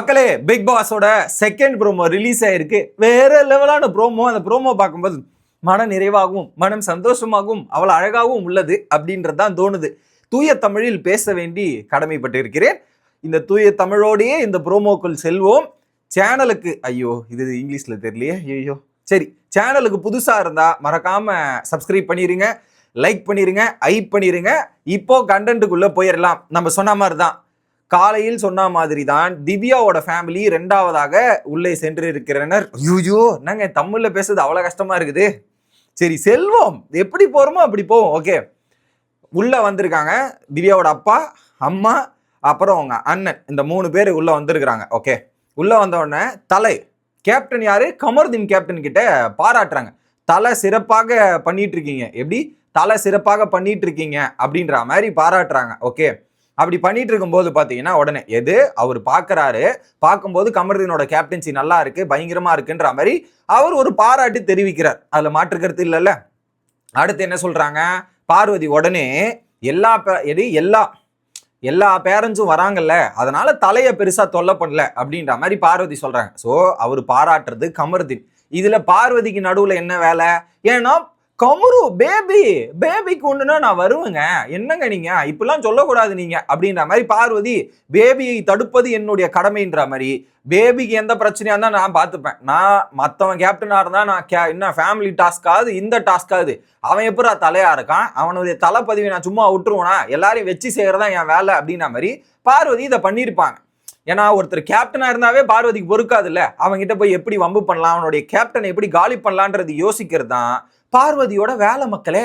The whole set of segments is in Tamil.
மக்களே, பிக் பாஸோட செகண்ட் ப்ரோமோ ரிலீஸ் ஆயிருக்கு. வேற லெவலான ப்ரோமோ. அந்த ப்ரோமோ பார்க்கும்போது மன நிறைவாகவும் மனம் சந்தோஷமாகவும் அவ்வளவு அழகாகவும் உள்ளது அப்படின்றதுதான் தோணுது. தூய தமிழில் பேச வேண்டி கடமைப்பட்டு இருக்கிறேன். இந்த தூய தமிழோடையே இந்த ப்ரோமோக்குள் செல்வோம். சேனலுக்கு இது இங்கிலீஷ்ல தெரியலையே. சரி, சேனலுக்கு புதுசா இருந்தா மறக்காம சப்ஸ்கிரைப் பண்ணிருங்க, லைக் பண்ணிருங்க, ஐப் பண்ணிருங்க. இப்போ கண்டென்ட்டுக்குள்ள போயிடலாம். நம்ம சொன்ன மாதிரி தான், காலையில் சொன்ன மாதிரி தான் திவ்யாவோட ஃபேமிலி ரெண்டாவதாக உள்ளே சென்று இருக்கிறனர். என்னங்க தமிழ்ல பேசுறது அவ்வளவு கஷ்டமா இருக்குது. சரி, செல்வோம். எப்படி போறோமோ அப்படி போவோம். ஓகே, உள்ள வந்திருக்காங்க. திவ்யாவோட அப்பா, அம்மா, அப்புறம் அவங்க அண்ணன், இந்த 3 பேர் உள்ள வந்திருக்கிறாங்க. ஓகே, உள்ள வந்த உடனே தலை கேப்டன் யாரு, கமருதீன் கேப்டன் கிட்ட பாராட்டுறாங்க. தலை சிறப்பாக பண்ணிட்டு இருக்கீங்க. எப்படி தலை சிறப்பாக பண்ணிட்டு இருக்கீங்க அப்படின்ற மாதிரி பாராட்டுறாங்க. ஓகே, அப்படி பண்ணிட்டு இருக்கும்போது பாத்தீங்கன்னா உடனே அவர் பாக்குறாரு. பார்க்கும்போது கமருதீனோட கேப்டன்சி நல்லா இருக்கு, பயங்கரமா இருக்குன்ற மாதிரி அவர் ஒரு பாராட்டு தெரிவிக்கிறார். அதுல மாற்றுக்கிறது இல்லைல்ல. அடுத்து என்ன சொல்றாங்க, பார்வதி உடனே எல்லா பேரண்ட்ஸும் வராங்கல்ல, அதனால தலையை பெருசா தொல்லை பண்ணல அப்படின்ற மாதிரி பார்வதி சொல்றாங்க. ஸோ அவர் பாராட்டுறது கமருதீன். இதுல பார்வதிக்கு நடுவுல என்ன வேலை? ஏன்னா கமரு பேபிக்கு ஒண்ணுன்னா நான் வருவேங்க, என்னங்க நீங்க இப்பெல்லாம் சொல்லக்கூடாது நீங்க அப்படின்ற மாதிரி பார்வதி பேபியை தடுப்பது என்னுடைய கடமைன்ற மாதிரி, பேபிக்கு எந்த பிரச்சனையா இருந்தா நான் பார்த்துப்பேன். நான் மற்றவன் கேப்டனா இருந்தா நான் என்ன ஃபேமிலி டாஸ்காவது இந்த டாஸ்காவது அவன் எப்படா தலையா இருக்கான், அவனுடைய தலைப்பதிவை நான் சும்மா விட்டுருவோனா, எல்லாரையும் வச்சு செய்யறதா என் வேலை அப்படின்ற மாதிரி பார்வதி இதை பண்ணியிருப்பாங்க. ஏன்னா ஒருத்தர் கேப்டனா இருந்தாவே பார்வதிக்கு பொறுக்காது இல்ல, அவங்ககிட்ட போய் எப்படி வம்பு பண்ணலாம், அவனுடைய கேப்டனை எப்படி காலி பண்ணலான்றது யோசிக்கிறது தான் பார்வதியோட வேலை. மக்களே,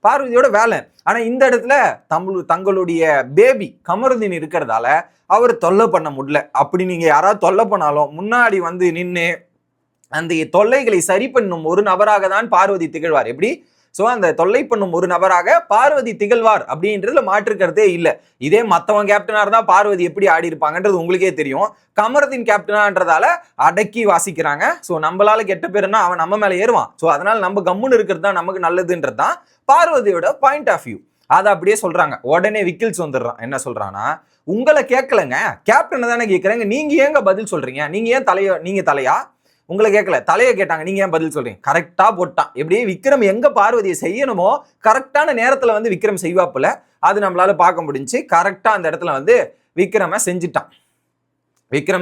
பார்வதியோட வேலை. ஆனா இந்த இடத்துல தங்களுடைய பேபி கமருதீன் இருக்கிறதால அவர் தொல்லை பண்ண முடியல. அப்படி நீங்க யாராவது தொல்லை பண்ணாலும் முன்னாடி வந்து நின்று அந்த தொல்லைகளை சரி பண்ணும் ஒரு நபராக தான் பார்வதி திகழ்வார். எப்படி? ஸோ அந்த தொல்லை பண்ணும் ஒரு நபராக பார்வதி திகழ்வார் அப்படின்றதுல மாற்றுக்கிறதே இல்லை. இதே மற்றவன் கேப்டனா இருந்தா பார்வதி எப்படி ஆடி இருப்பாங்கன்றது உங்களுக்கே தெரியும். கமருதீன் கேப்டனான்றதால அடக்கி வாசிக்கிறாங்க. ஸோ நம்மளால கெட்ட பேருன்னா அவன் நம்ம மேலே ஏறுவான். ஸோ அதனால நம்ம கம்முன்னு இருக்கிறது தான் நமக்கு நல்லதுன்றது தான் பார்வதியோட பாயிண்ட் ஆஃப் வியூ. அதை அப்படியே சொல்றாங்க. உடனே விக்கில்ஸ் வந்துடுறான். என்ன சொல்றான்னா, உங்களை கேட்கலங்க, கேப்டனை தானே கேட்கறாங்க, நீங்க ஏங்க பதில் சொல்றீங்க, நீங்க ஏன் தலையா, உங்களை கேட்கல, தலையை கேட்டாங்க, நீங்க ஏன் பதில் சொல்றீங்க. கரெக்டா போட்டான். எப்படி விக்ரம் எங்க பார்வதியை செய்யணுமோ கரெக்டான நேரத்துல வந்து விக்ரம் செய்வாப்புல, அது நம்மளால பார்க்க முடிஞ்சு. கரெக்டா அந்த இடத்துல வந்து விக்ரம்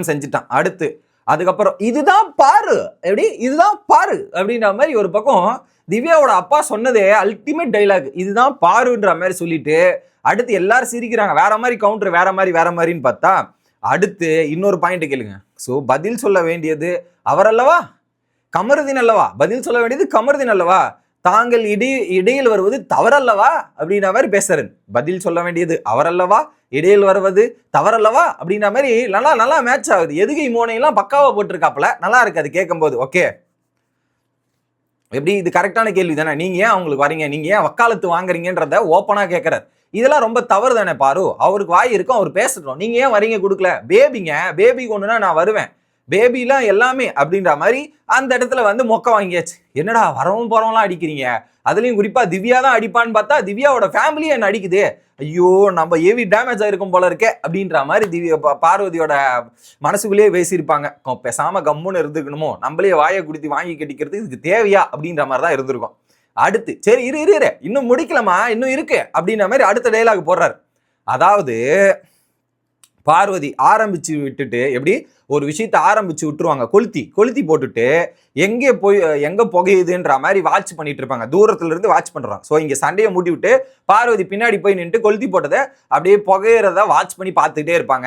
செஞ்சுட்டான். அடுத்து அதுக்கப்புறம் இதுதான் பாரு, எப்படி இதுதான் பாரு அப்படின்ற மாதிரி ஒரு பக்கம் திவ்யாவோட அப்பா சொன்னதே அல்டிமேட் டைலாக், இதுதான் பாருன்ற மாதிரி சொல்லிட்டு அடுத்து எல்லாரும் சிரிக்கிறாங்க. வேற மாதிரி கவுண்டர், வேற மாதிரின்னு பார்த்தா அடுத்து இன்னொரு பாயிண்ட் கேளுங்க. ஸோ பதில் சொல்ல வேண்டியது அவர் அல்லவா, கமருதீன் அல்லவா, பதில் சொல்ல வேண்டியது கமருதீன் அல்லவா, தாங்கள் இடையில் வருவது தவறல்லவா அப்படின்ற மாதிரி பேசுறாரு. பதில் சொல்ல வேண்டியது அவர் அல்லவா, இடையில் வருவது தவறல்லவா அப்படின்ற மாதிரி நல்லா மேட்ச் ஆகுது. எதுகை மோனையெல்லாம் பக்காவா போட்டிருக்காப்புல, நல்லா இருக்கு அது கேட்கும் போது. ஓகே, எப்படி இது கரெக்டான கேள்வி தானே, நீங்க ஏன் அவங்களுக்கு வரீங்க, நீங்க ஏன் வக்காலத்து வாங்குறீங்கன்றத ஓப்பனா கேட்கறாரு. இதெல்லாம் ரொம்ப தவறு தானே பாரு, அவருக்கு வாய் இருக்கும், அவர் பேசட்டும், நீங்க ஏன் வரீங்க கொடுக்கல, பேபிக்கு ஒண்ணுன்னா நான் வருவேன், பேபிலாம் எல்லாமே அப்படின்ற மாதிரி அந்த இடத்துல வந்து மொக்க வாங்கியாச்சு. என்னடா வரவும் போறவங்களாம் அடிக்கிறீங்க, அதுலயும் குறிப்பா திவ்யா தான் அடிப்பான்னு பார்த்தா திவ்யாவோட ஃபேமிலியே என்ன அடிக்குது, ஐயோ நம்ம ஏவி டேமேஜ் ஆயிருக்கும் போல இருக்கே அப்படின்ற மாதிரி பார்வதியோட மனசுக்குள்ளேயே பேசியிருப்பாங்க. பேசாம கம்முன்னு இருந்துக்கணுமோ, நம்மளே வாயை குடுத்தி வாங்கி கட்டிக்கிறது இதுக்கு தேவையா அப்படின்ற மாதிரி தான் இருந்திருக்கும். அடுத்து சரி இரு இன்னும் முடிக்கலாமா, இன்னும் இருக்கு அப்படின்ற மாதிரி அடுத்த டைலாக் போடுறாரு. அதாவது பார்வதி ஆரம்பிச்சு விட்டுட்டு, எப்படி ஒரு விஷயத்த ஆரம்பிச்சு விட்டுருவாங்க, கொளுத்தி போட்டுட்டு எங்க புகையுதுன்ற மாதிரி வாட்ச் பண்ணிட்டு இருப்பாங்க, தூரத்துல இருந்து வாட்ச் பண்றாங்க. ஸோ இங்க சண்டையை மூட்டி விட்டு பார்வதி பின்னாடி போய் நின்று கொளுத்தி போட்டதை அப்படியே புகையிறத வாட்ச் பண்ணி பார்த்துக்கிட்டே இருப்பாங்க.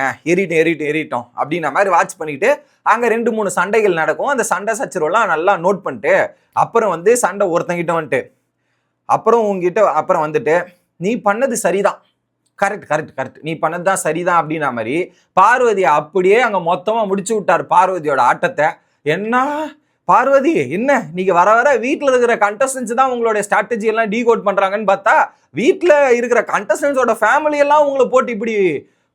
எரிட்டோம் அப்படின்ற மாதிரி வாட்ச் பண்ணிட்டு அங்க 2-3 சண்டைகள் நடக்கும். அந்த சண்டை சச்சரவுலாம் நல்லா நோட் பண்ணிட்டு அப்புறம் வந்து சண்டை ஒருத்தங்கிட்ட வந்துட்டு அப்புறம் வந்துட்டு நீ பண்ணது சரிதான், கரெக்ட் நீ பண்ணதுதான் சரிதான் அப்படின்னா மாதிரி பார்வதியை அப்படியே அங்க மொத்தமா முடிச்சு விட்டார். பார்வதியோட ஆட்டத்தை என்ன பார்வதி, என்ன நீங்க வர வீட்டுல இருக்கிற கண்டஸ்டன்ஸ் தான் உங்களுடைய ஸ்ட்ராட்டஜி எல்லாம் டீகோட் பண்றாங்கன்னு பார்த்தா வீட்டுல இருக்கிற கண்டஸ்டன்ஸோட ஃபேமிலி எல்லாம் உங்களை போட்டு இப்படி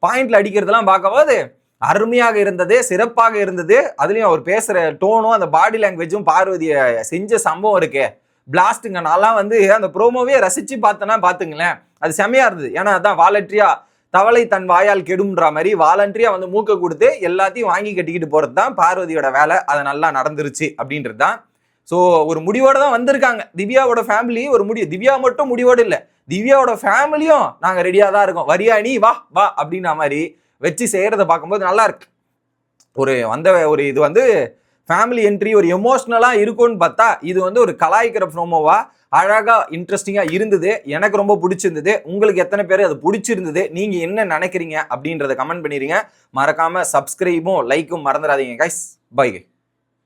பாயிண்ட்ல அடிக்கிறதெல்லாம் பார்க்கும்போது அருமையாக இருந்தது, சிறப்பாக இருந்தது. அதுலயும் அவர் பேசுற டோனும் அந்த பாடி லாங்குவேஜும் பார்வதியை செஞ்ச சம்பவம் இருக்கே பிளாஸ்டுங்க. நான்லாம் வந்து அந்த ப்ரோமோவே ரசிச்சு பார்த்தேன்னா பாத்துங்களேன், அது செமையா இருந்தது. ஏன்னா அதான் வாலண்டரியா தவளை தன் வாயால் கெடும்ன்ற மாதிரி வாலண்டரியா வந்து மூக்க கொடுத்து எல்லாத்தையும் வாங்கி கட்டிக்கிட்டு போறது தான் பார்வதியோட வேலை. அது நல்லா நடந்துருச்சு அப்படின்றது தான். ஸோ ஒரு முடிவோட தான் வந்திருக்காங்க திவ்யாவோட ஃபேமிலி. ஒரு திவ்யா மட்டும் முடிவோடு இல்லை, திவ்யாவோட ஃபேமிலியும் நாங்கள் ரெடியாக தான் இருக்கோம், வரியா நீ வா வா அப்படின்ற மாதிரி வச்சு செய்யறத பார்க்கும்போது நல்லா இருக்கு. ஒரு இது வந்து ஃபேமிலி என்ட்ரி ஒரு எமோஷ்னலா இருக்கும்னு பார்த்தா இது வந்து ஒரு கலாய்க்கிற ப்ரோமோவா அழகா இன்ட்ரெஸ்டிங்கா இருந்தது. எனக்கு ரொம்ப பிடிச்சிருந்தது. உங்களுக்கு எத்தனை பேர் அது பிடிச்சிருந்தது, நீங்க என்ன நினைக்கிறீங்க அப்படின்றத கமெண்ட் பண்ணிருங்க. மறக்காம சப்ஸ்கிரைபும் லைக்கும் மறந்துடாதீங்க கைஸ். பை.